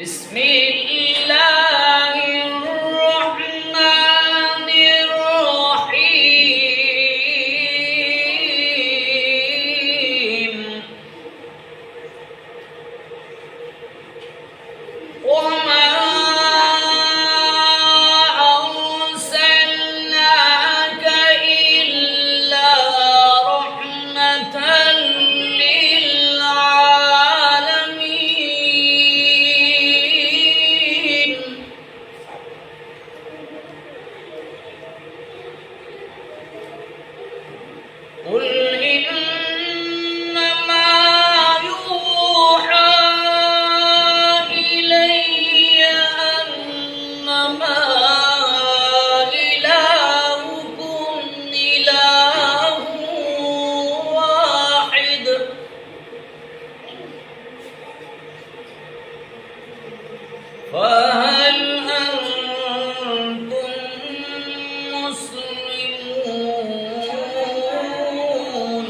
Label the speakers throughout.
Speaker 1: بسم الله الرحمن الرحيم وما أرسلناك إلا رحمة للعالمين قل إنما يوحى إلي أنما إلهكم إله واحد فهل أنتم مسلمون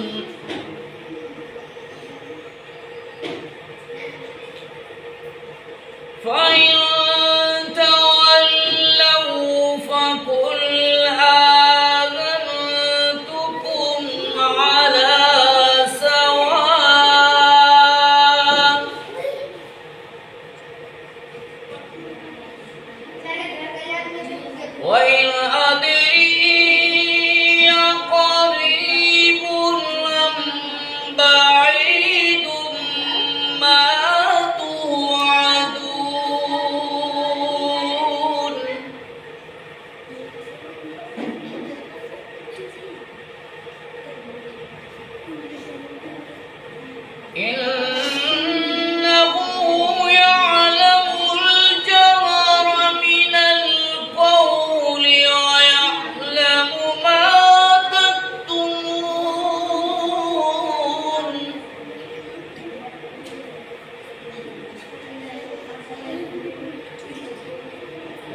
Speaker 1: فإن تولوا فقل آذنتكم على سواء وإن أدري قريب أم بعيد ما توعدون إنه يعلم الجهر من القول ويعلم ما تكتمون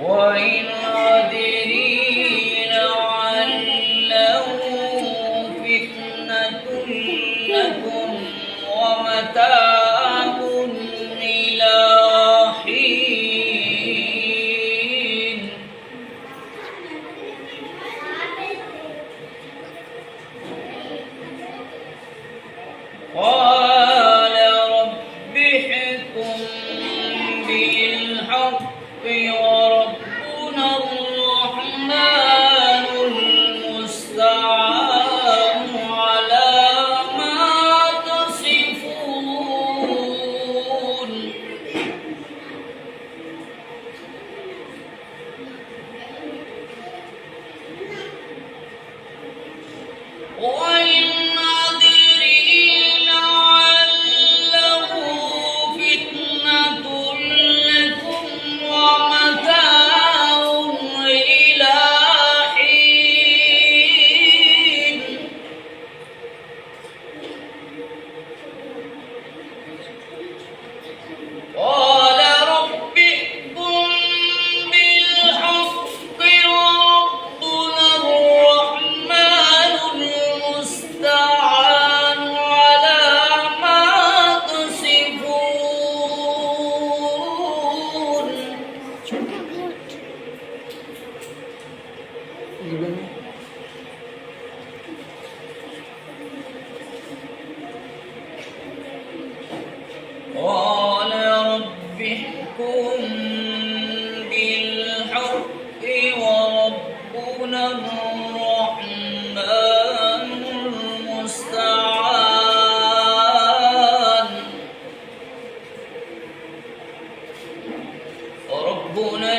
Speaker 1: وإن أدري لعله فتنة لكم ومتاع إلى حين قال رب احكم بالحق وربنا الرحمن المستعان على ما تصفون وإن أدري لعله فتنة لكم ومتاع إلى حين قال رب احكم بالحق وربنا الرحمن المستعان على ما تصفون قال رب احكم بالحق وربنا الرحمن المستعان ربنا